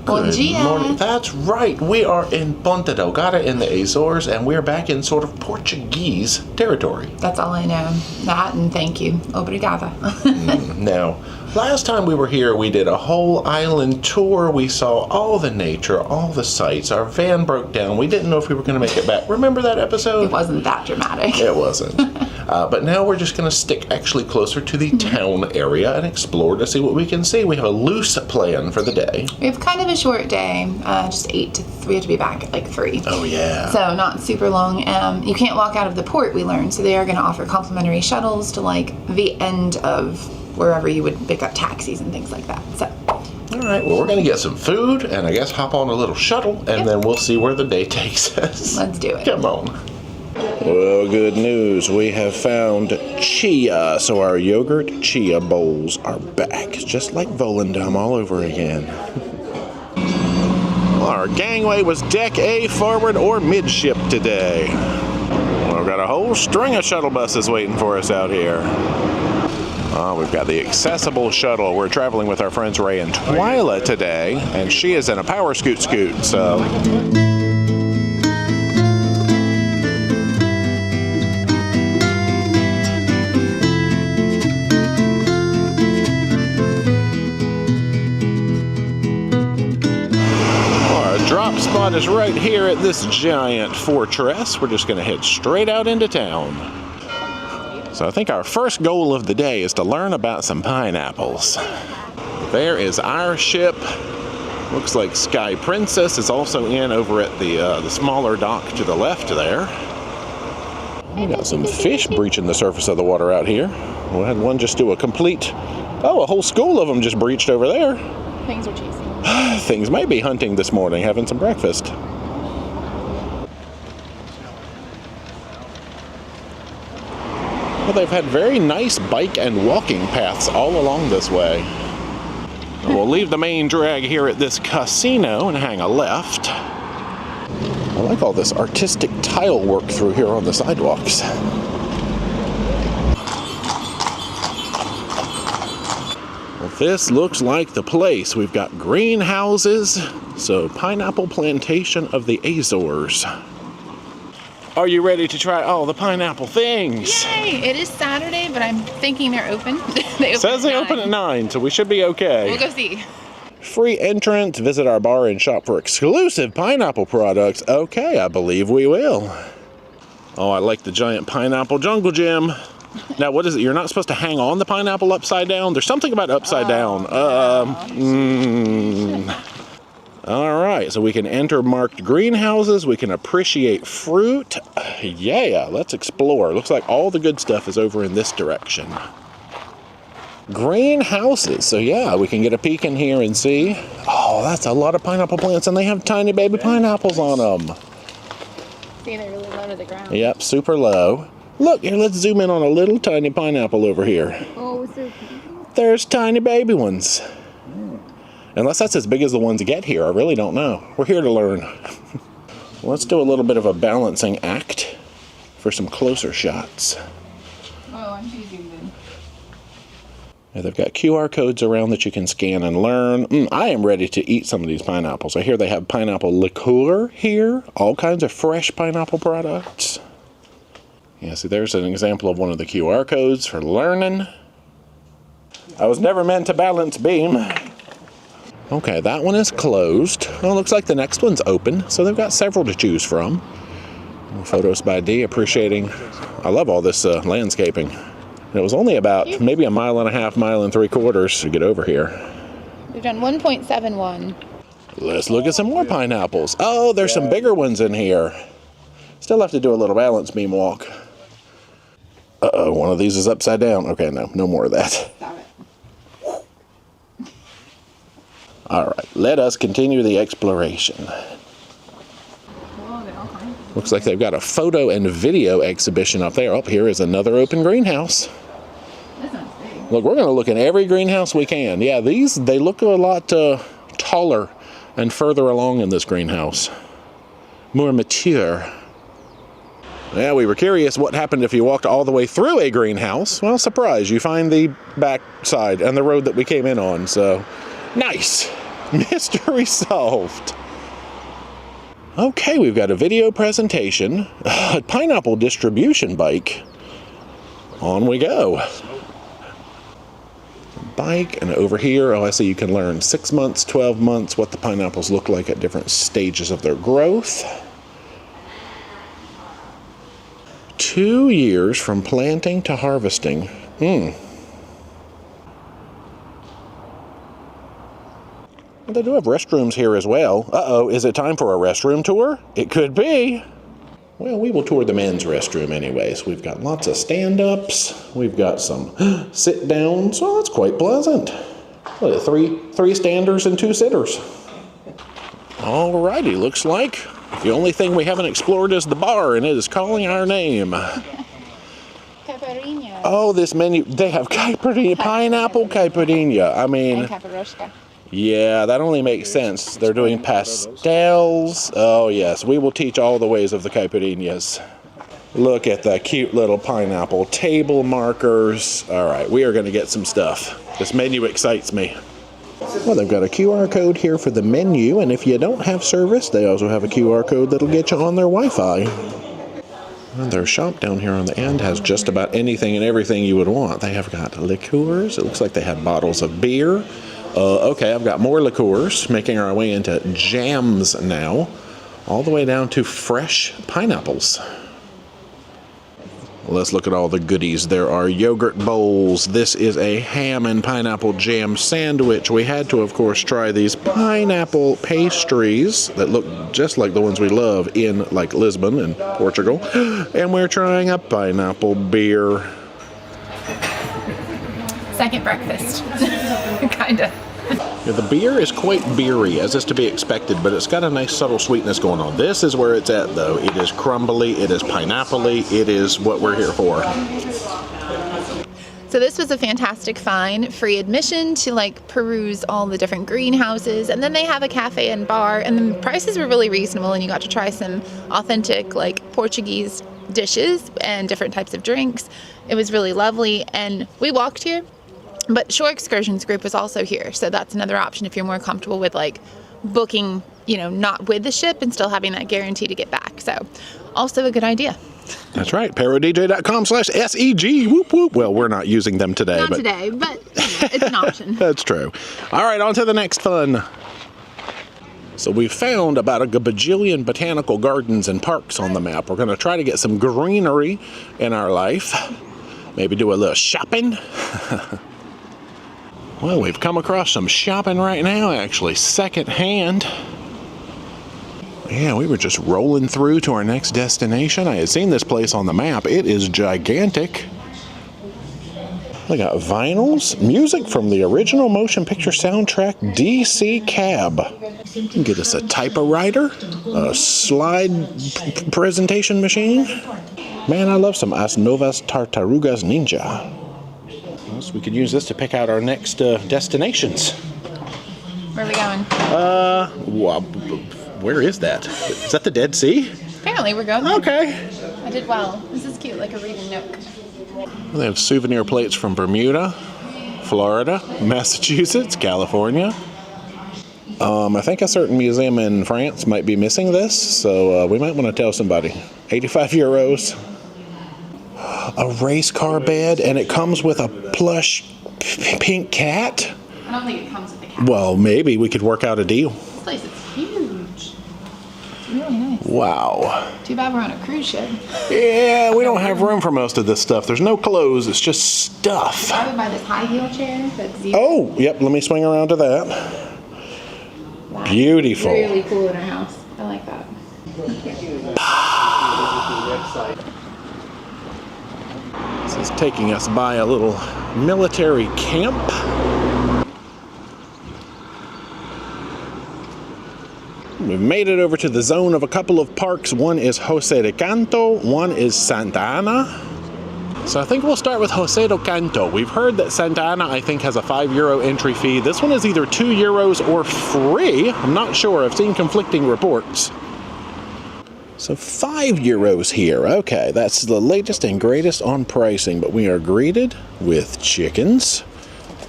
Good morning. That's right. We are in Ponta Delgada in the Azores, and we're back in sort of Portuguese territory. That's all I know. That and thank you. Obrigada. Now, last time we were here, we did a whole island tour. We saw all the nature, all the sights. Our van broke down. We didn't know if we were going to make it back. Remember that episode? It wasn't that dramatic. It wasn't. But now we're just going to stick actually closer to the town area and explore to see what we can see. We have a loose plan for the day. We have kind of a short day, just 8 to 3. We have to be back at like 3. Oh, yeah. So not super long. You can't walk out of the port, we learned. So they are going to offer complimentary shuttles to like the end of wherever you would pick up taxis and things like that. So. All right, well, we're going to get some food and I guess hop on a little shuttle, and then we'll see where the day takes us. Let's do it. Come on. Well, good news. We have found chia. So our yogurt chia bowls are back, just like Volendam all over again. Well, our gangway was deck A, forward or midship today. Well, we've got a whole string of shuttle buses waiting for us out here. We've got the accessible shuttle. We're traveling with our friends Ray and Twyla today, and she is in a power scoot, so... Drop spot is right here at this giant fortress. We're just going to head straight out into town. So I think our first goal of the day is to learn about some pineapples. There is our ship. Looks like Sky Princess is also in over at the smaller dock to the left there. We got some fish breaching the surface of the water out here. We had one just do a whole school of them just breached over there. Things are chasing. Things might be hunting this morning, having some breakfast. Well, they've had very nice bike and walking paths all along this way. We'll leave the main drag here at this casino and hang a left. I like all this artistic tile work through here on the sidewalks. This looks like the place. We've got greenhouses, so Pineapple Plantation of the Azores. Are you ready to try all the pineapple things? Yay! It is Saturday, but I'm thinking they're open. They open at 9, so we should be okay. We'll go see. Free entrance, visit our bar and shop for exclusive pineapple products. Okay, I believe we will. Oh, I like the giant pineapple jungle gym. Now, what is it? You're not supposed to hang on the pineapple upside down? There's something about upside down. All right, so we can enter marked greenhouses. We can appreciate fruit. Yeah, let's explore. Looks like all the good stuff is over in this direction. Greenhouses. So, yeah, we can get a peek in here and see. Oh, that's a lot of pineapple plants, and they have tiny baby pineapples on them. See, they're really low to the ground. Yep, super low. Look, here, let's zoom in on a little tiny pineapple over here. Oh, so there's tiny baby ones. Unless that's as big as the ones you get here, I really don't know. We're here to learn. Let's do a little bit of a balancing act for some closer shots. Oh, I'm too zoomed in. Yeah, they've got QR codes around that you can scan and learn. I am ready to eat some of these pineapples. I hear they have pineapple liqueur here. All kinds of fresh pineapple products. Yeah, see, there's an example of one of the QR codes for learning. I was never meant to balance beam. Okay, that one is closed. Well, it looks like the next one's open, so they've got several to choose from. Photos by D, appreciating. I love all this landscaping. And it was only about maybe 1.5 miles, 1.75 miles to get over here. We've done 1.71. Let's look at some more pineapples. Oh, there's some bigger ones in here. Still have to do a little balance beam walk. Uh-oh, one of these is upside down. Okay, no more of that. Stop it. All right, let us continue the exploration. Looks like they've got a photo and video exhibition up there. Up here is another open greenhouse. Look, we're going to look in every greenhouse we can. Yeah, they look a lot taller and further along in this greenhouse. More mature. Yeah, we were curious what happened if you walked all the way through a greenhouse. Well, surprise, you find the back side and the road that we came in on, so nice. Mystery solved. Okay, we've got a video presentation, a pineapple distribution bike. On we go. Bike, and over here, oh, I see you can learn 6 months, 12 months, what the pineapples look like at different stages of their growth. 2 years from planting to harvesting. They do have restrooms here as well. Uh-oh, is it time for a restroom tour? It could be. Well, we will tour the men's restroom anyways. We've got lots of stand-ups. We've got some sit-downs. Well, that's quite pleasant. What, three standers and 2 sitters. Alrighty, looks like the only thing we haven't explored is the bar, and it is calling our name. Caipirinha. Oh, this menu, they have caipirinha, pineapple caipirinha. I mean, And capiroshka. yeah, that only makes sense. They're doing pastels. Oh, yes, we will teach all the ways of the caipirinhas. Look at the cute little pineapple table markers. All right, we are going to get some stuff. This menu excites me. Well, they've got a QR code here for the menu, and if you don't have service, they also have a QR code that'll get you on their Wi-Fi. And their shop down here on the end has just about anything and everything you would want. They have got liqueurs. It looks like they have bottles of beer. Okay, I've got more liqueurs, making our way into jams now, all the way down to fresh pineapples. Let's look at all the goodies. There are yogurt bowls. This is a ham and pineapple jam sandwich. We had to, of course, try these pineapple pastries that look just like the ones we love in, like, Lisbon and Portugal. And we're trying a pineapple beer. Second breakfast. Kinda. Yeah, the beer is quite beery, as is to be expected, but it's got a nice subtle sweetness going on. This is where it's at, though. It is crumbly, it is pineapple-y, it is what we're here for. So this was a fantastic find, free admission to like peruse all the different greenhouses, and then they have a cafe and bar, and the prices were really reasonable, and you got to try some authentic like Portuguese dishes and different types of drinks. It was really lovely, and we walked here. But Shore Excursions group was also here, so that's another option if you're more comfortable with like booking, you know, not with the ship and still having that guarantee to get back. So also a good idea. That's right, ParoDeeJay.com/SEG. Whoop whoop. Well, we're not using them today. Not today, but you know, it's an option. That's true. All right, on to the next fun. So we found about a bajillion botanical gardens and parks on the map. We're going to try to get some greenery in our life. Maybe do a little shopping. Well, we've come across some shopping right now, actually, secondhand. Yeah, we were just rolling through to our next destination. I had seen this place on the map. It is gigantic. We got vinyls, music from the original motion picture soundtrack, DC Cab. You can get us a typewriter, a slide presentation machine. Man, I love some As Novas Tartarugas Ninja. So we could use this to pick out our next destinations. Where are we going? Well, where is that? Is that the Dead Sea? Apparently we're going there. Okay. I did well. This is cute, like a reading nook. They have souvenir plates from Bermuda, Florida, Massachusetts, California. I think a certain museum in France might be missing this, so we might want to tell somebody. 85 euros. A race car bed, and it comes with a plush pink cat. I don't think it comes with the cat. Well, maybe we could work out a deal. This place is huge. It's really nice. Wow. Too bad we're on a cruise ship. Yeah, we don't have room for most of this stuff. There's no clothes, it's just stuff. I would buy this high heel chair that's zero. Oh, yep, let me swing around to that. Wow. Beautiful. Really cool in our house. I like that. This is taking us by a little military camp. We've made it over to the zone of a couple of parks. One is José de Canto, one is Santa Ana. So I think we'll start with José de Canto. We've heard that Santa Ana, I think, has a €5 entry fee. This one is either €2 or free. I'm not sure. I've seen conflicting reports. So €5 here. Okay, that's the latest and greatest on pricing, but we are greeted with chickens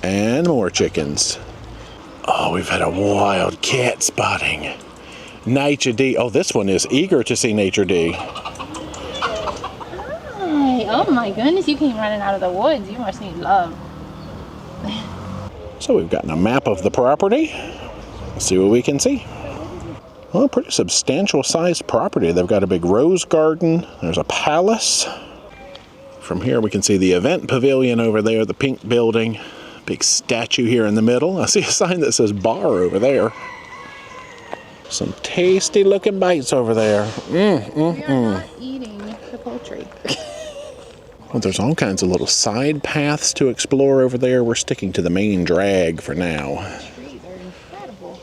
and more chickens. Oh, we've had a wild cat spotting. Nature D. Oh, this one is eager to see Nature D. Hi. Oh my goodness, you came running out of the woods. You must need love. So we've gotten a map of the property. Let's see what we can see. Well, pretty substantial sized property. They've got a big rose garden. There's a palace. From here we can see the event pavilion over there, the pink building. Big statue here in the middle. I see a sign that says bar over there. Some tasty looking bites over there. We are not eating the poultry. Well, there's all kinds of little side paths to explore over there. We're sticking to the main drag for now. The trees are incredible.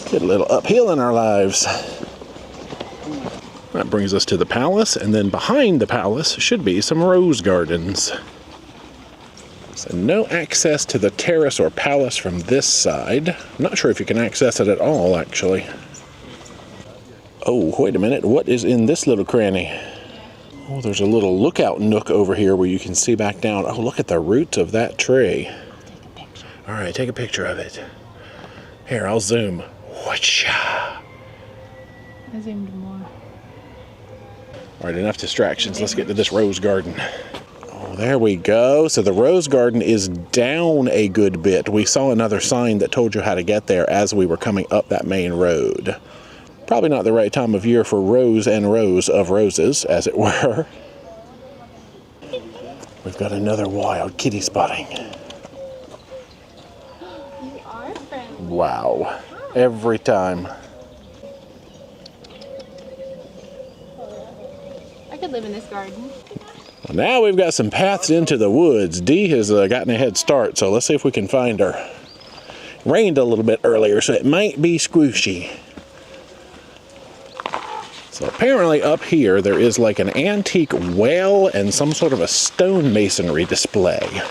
Get a little uphill in our lives. That brings us to the palace, and then behind the palace should be some rose gardens. So no access to the terrace or palace from this side. I'm not sure if you can access it at all, actually. Oh, wait a minute. What is in this little cranny? Oh, there's a little lookout nook over here where you can see back down. Oh, look at the roots of that tree. All right, take a picture of it. Here, I'll zoom. Whatcha? I zoomed more. All right, enough distractions. Let's get to this rose garden. Oh, there we go. So the rose garden is down a good bit. We saw another sign that told you how to get there as we were coming up that main road. Probably not the right time of year for rows and rows of roses, as it were. We've got another wild kitty spotting. You are friendly. Wow. Every time. I could live in this garden. Well, now we've got some paths into the woods. Dee has gotten a head start, so let's see if we can find her. Rained a little bit earlier, so it might be squishy. So apparently up here there is like an antique well and some sort of a stone masonry display.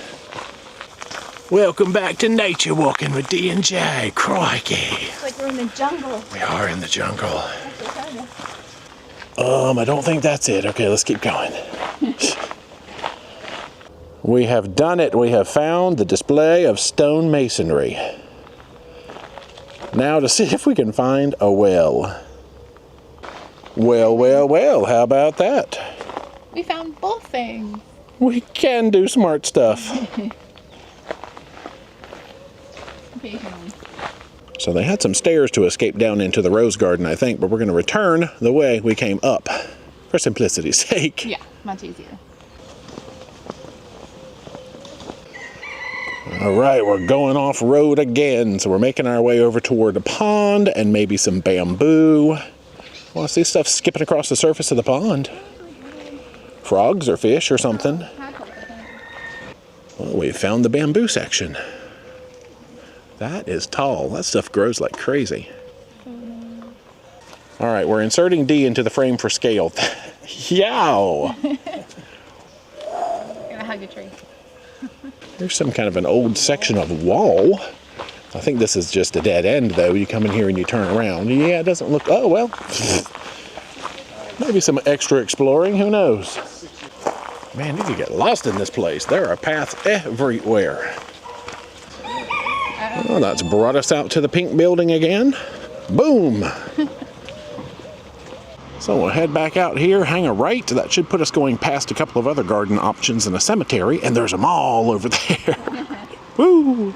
Welcome back to Nature Walking with Dee and Jay. Crikey. It's like we're in the jungle. We are in the jungle. Actually, kind of. I don't think that's it. Okay, let's keep going. We have done it. We have found the display of stone masonry. Now to see if we can find a well. Well, well, well, how about that? We found both things. We can do smart stuff. Occasionally. So they had some stairs to escape down into the rose garden, I think, but we're going to return the way we came up for simplicity's sake. Yeah, much easier. All right, we're going off road again. So we're making our way over toward a pond and maybe some bamboo. Well, I see stuff skipping across the surface of the pond. Frogs or fish or something. Well, we found the bamboo section. That is tall. That stuff grows like crazy. All right, we're inserting D into the frame for scale. Yow! Gonna hug a tree. There's some kind of an old section of wall. I think this is just a dead end, though. You come in here and you turn around. Yeah, it doesn't look... Oh, well. Maybe some extra exploring. Who knows? Man, you could get lost in this place. There are paths everywhere. Well, that's brought us out to the pink building again. Boom! So we'll head back out here, hang a right. That should put us going past a couple of other garden options and a cemetery. And there's a mall over there. Woo!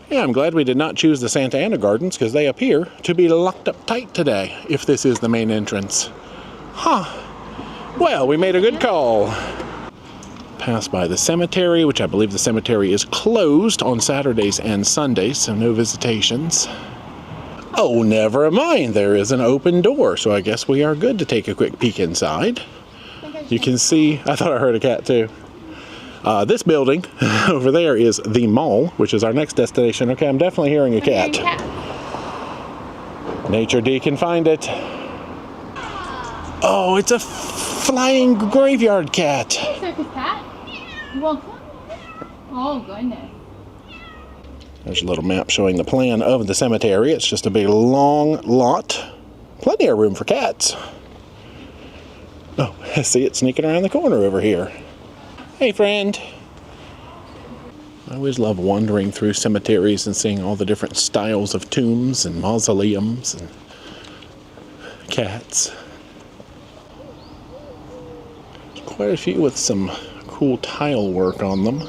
Yeah, I'm glad we did not choose the Santa Ana Gardens because they appear to be locked up tight today, if this is the main entrance. Huh. Well, we made a good call. Pass by the cemetery, which I believe the cemetery is closed on Saturdays and Sundays, so no visitations. Oh, never mind. There is an open door, so I guess we are good to take a quick peek inside. You can see, I thought I heard a cat too. This building over there is the mall, which is our next destination. Okay, I'm definitely hearing a cat. Nature D can find it. Oh, it's a flying graveyard cat. Circus cat? You want one? Oh, goodness. There's a little map showing the plan of the cemetery. It's just a big long lot. Plenty of room for cats. Oh, I see it sneaking around the corner over here. Hey, friend. I always love wandering through cemeteries and seeing all the different styles of tombs and mausoleums and cats. There's quite a few with some cool tile work on them.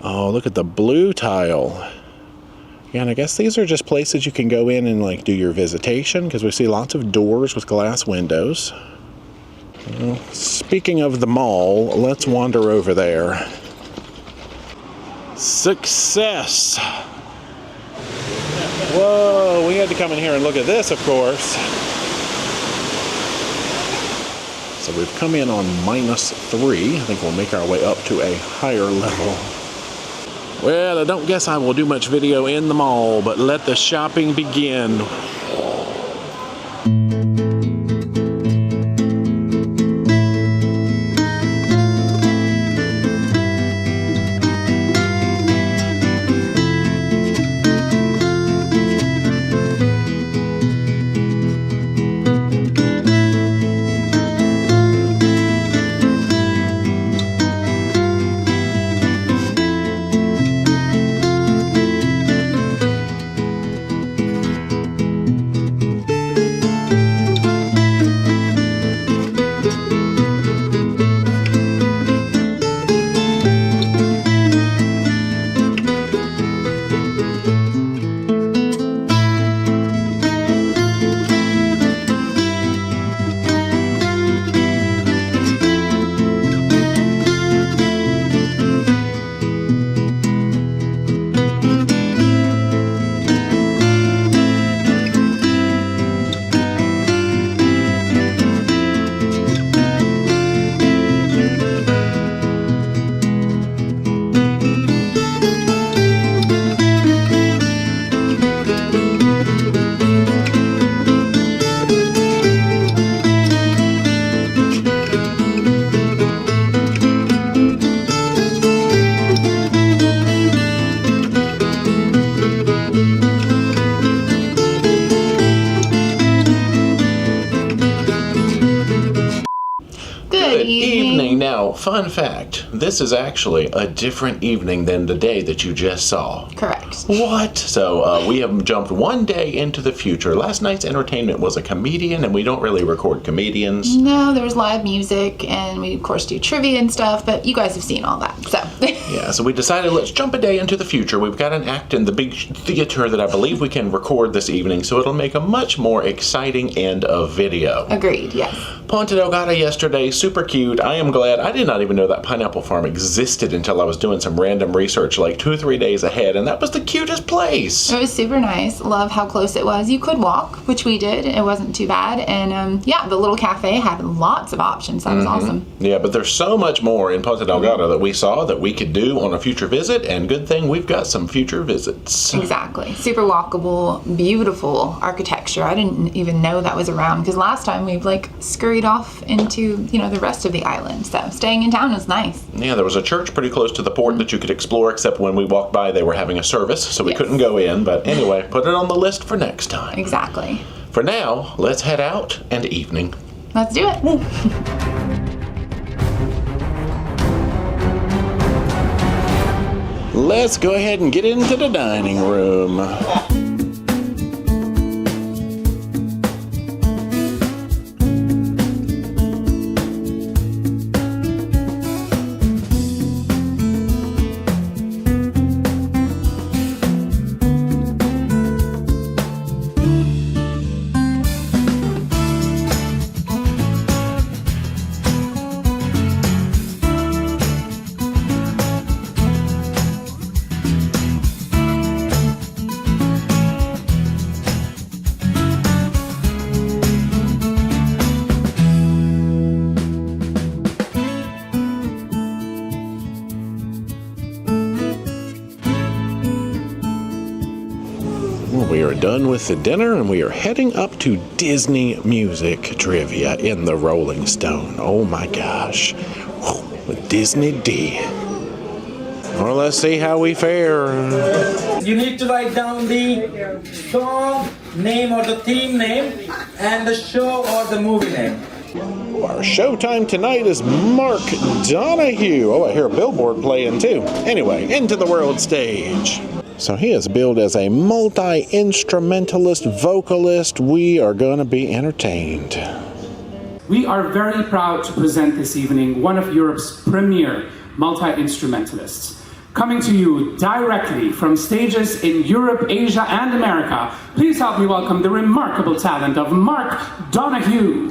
Oh, look at the blue tile. Yeah, and I guess these are just places you can go in and like do your visitation, because we see lots of doors with glass windows. Well, speaking of the mall, let's wander over there. Success! Whoa, we had to come in here and look at this, of course. So we've come in on -3. I think we'll make our way up to a higher level. Well, I don't guess I will do much video in the mall, but let the shopping begin. Now, fun fact, this is actually a different evening than the day that you just saw. Correct. What? So we have jumped one day into the future. Last night's entertainment was a comedian, and we don't really record comedians. No, there was live music, and we, of course, do trivia and stuff, but you guys have seen all that, so. Yeah, so we decided let's jump a day into the future. We've got an act in the big theater that I believe we can record this evening, so it'll make a much more exciting end of video. Agreed, yes. Ponta Delgada yesterday, super cute. I am glad. I did not even know that pineapple farm existed until I was doing some random research like 2 or 3 days ahead, and that was the cutest place. It was super nice. Love how close it was. You could walk, which we did. It wasn't too bad. And yeah, the little cafe had lots of options. That was awesome. Yeah, but there's so much more in Ponta Delgada that we saw that we could do on a future visit, and good thing we've got some future visits. Exactly. Super walkable, beautiful architecture. I didn't even know that was around because last time we like scurried off into, you know, the rest of the island. So staying in town was nice. Yeah, there was a church pretty close to the port that you could explore, except when we walked by they were having a service, so we couldn't go in. But anyway, put it on the list for next time. Exactly. For now, let's head out and evening. Let's do it. Let's go ahead and get into the dining room. We are done with the dinner and we are heading up to Disney music trivia in the Rolling Stone. Oh my gosh. With Disney D. Well, let's see how we fare. You need to write down the song name or the theme name and the show or the movie name. Our showtime tonight is Mark Donahue. Oh, I hear a billboard playing too. Anyway, into the world stage. So he is billed as a multi-instrumentalist vocalist. We are going to be entertained. We are very proud to present this evening one of Europe's premier multi-instrumentalists. Coming to you directly from stages in Europe, Asia, and America, please help me welcome the remarkable talent of Mark Donahue.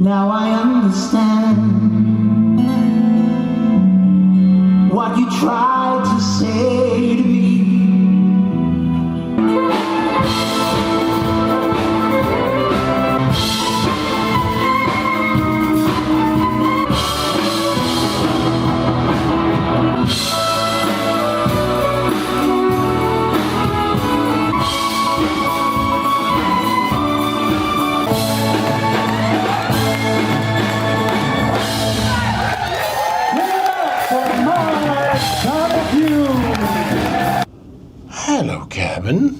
Now I understand what you tried to say to me. Hello, Cabin.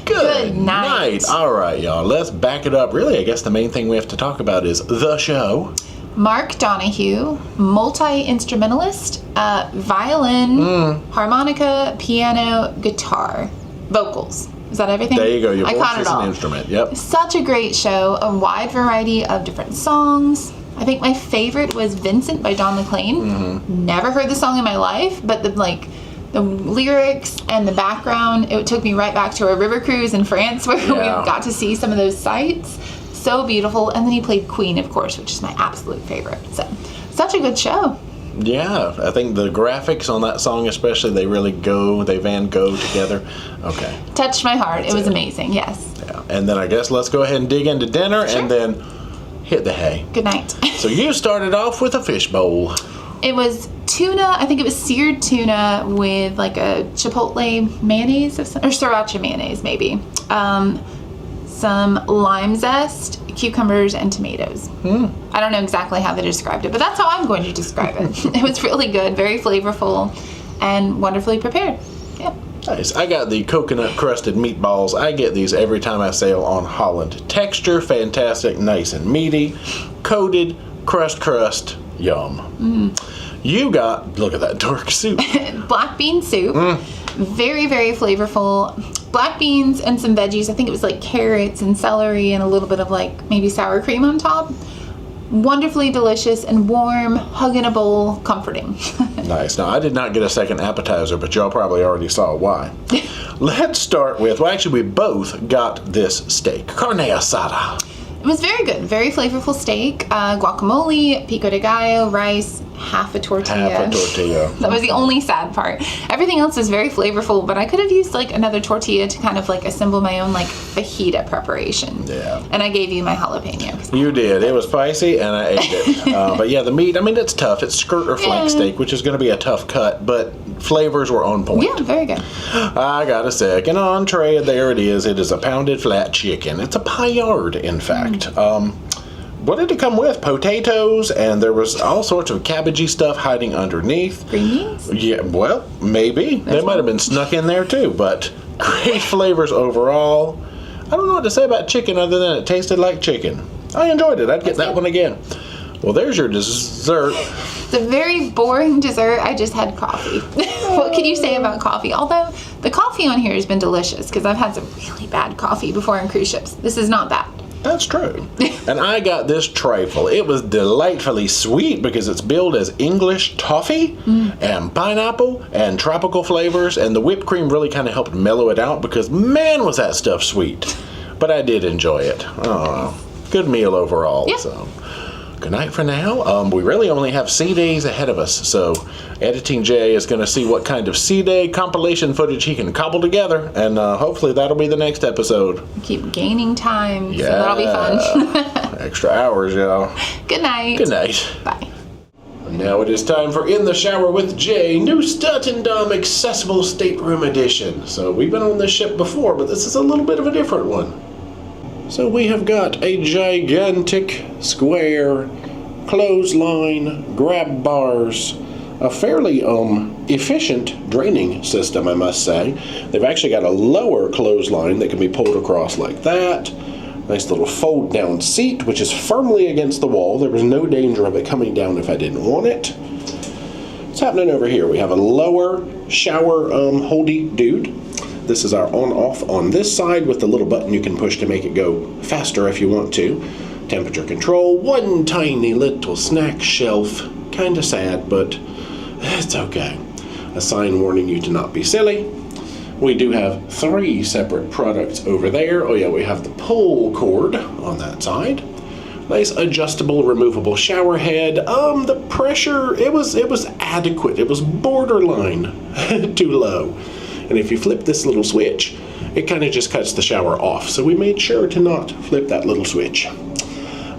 Good night. All right, y'all. Let's back it up. Really, I guess the main thing we have to talk about is the show. Mark Donahue, multi-instrumentalist, violin, harmonica, piano, guitar, vocals. Is that everything? There you go. Your I voice caught it is all. an instrument. Yep. Such a great show, a wide variety of different songs. I think my favorite was Vincent by Don McLean. Never heard the song in my life, but the lyrics and the background, it took me right back to our river cruise in France where we got to see some of those sights. So beautiful. And then he played Queen, of course, which is my absolute favorite. So, such a good show. Yeah, I think the graphics on that song especially, they Van Gogh together. Okay. Touched my heart. It was amazing, yes. Yeah. And then I guess let's go ahead and dig into dinner and then hit the hay. Good night. So you started off with a fish bowl. It was tuna, I think it was seared tuna with like a chipotle mayonnaise or sriracha mayonnaise maybe. Some lime zest, cucumbers, and tomatoes. I don't know exactly how they described it, but that's how I'm going to describe it. It was really good, very flavorful, and wonderfully prepared. Yeah. Nice. I got the coconut crusted meatballs. I get these every time I sail on Holland. Texture, fantastic, nice and meaty. Coated, crust, yum. You got, look at that dark soup. Black bean soup. Very, very flavorful. Black beans and some veggies. I think it was like carrots and celery and a little bit of like maybe sour cream on top. Wonderfully delicious and warm, hug in a bowl, comforting. Nice. Now, I did not get a second appetizer, but y'all probably already saw why. Let's start with, well, actually, we both got this steak, carne asada. It was very good, very flavorful steak, guacamole, pico de gallo, rice, half a tortilla. That was the only sad part. Everything else was very flavorful, but I could have used like another tortilla to kind of like assemble my own like fajita preparation. Yeah. And I gave you my jalapeno. You did. It was spicy, and I ate it. But yeah, the meat, I mean, it's tough. It's skirt or flank steak, which is going to be a tough cut, but flavors were on point. Yeah, very good. I got a second entree. There it is. It is a pounded flat chicken. It's a paillard, in fact. What did it come with? Potatoes, and there was all sorts of cabbagey stuff hiding underneath. Green beans? Yeah, well, maybe. They might have been snuck in there too, but great flavors overall. I don't know what to say about chicken other than it tasted like chicken. I enjoyed it. I'd get that one again. Well, there's your dessert. It's a very boring dessert. I just had coffee. What can you say about coffee? Although the coffee on here has been delicious because I've had some really bad coffee before on cruise ships. This is not bad. That's true. And I got this trifle. It was delightfully sweet because it's billed as English toffee and pineapple and tropical flavors, and the whipped cream really kind of helped mellow it out because, man, was that stuff sweet. But I did enjoy it. Oh, good meal overall. Yeah. So, good night for now. We really only have C days ahead of us, so Editing Jay is going to see what kind of C day compilation footage he can cobble together, and hopefully that'll be the next episode. Keep gaining time, Yeah. so that'll be fun. Extra hours, y'all. Good night. Good night. Bye. Now it is time for In the Shower with Jay, Nieuw Statendam Accessible Stateroom Edition. So we've been on this ship before, but this is a little bit of a different one. So we have got a gigantic square clothesline, grab bars, a fairly efficient draining system, I must say. They've actually got a lower clothesline that can be pulled across like that. Nice little fold down seat, which is firmly against the wall. There was no danger of it coming down if I didn't want it. What's happening over here? We have a lower shower holdy dude. This is our on-off on this side with the little button you can push to make it go faster if you want to. Temperature control, one tiny little snack shelf. Kinda sad, but it's okay. A sign warning you to not be silly. We do have 3 separate products over there. Oh yeah, we have the pull cord on that side. Nice adjustable, removable shower head. The pressure, it was adequate. It was borderline too low. And if you flip this little switch, it kind of just cuts the shower off. So we made sure to not flip that little switch.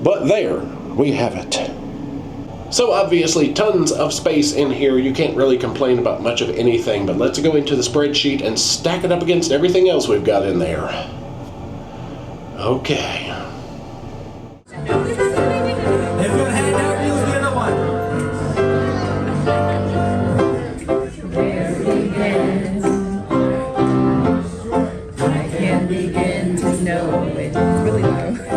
But there, we have it. So obviously tons of space in here. You can't really complain about much of anything, but let's go into the spreadsheet and stack it up against everything else we've got in there. Okay. If your hand out, use the other one. I can begin to know it's really low.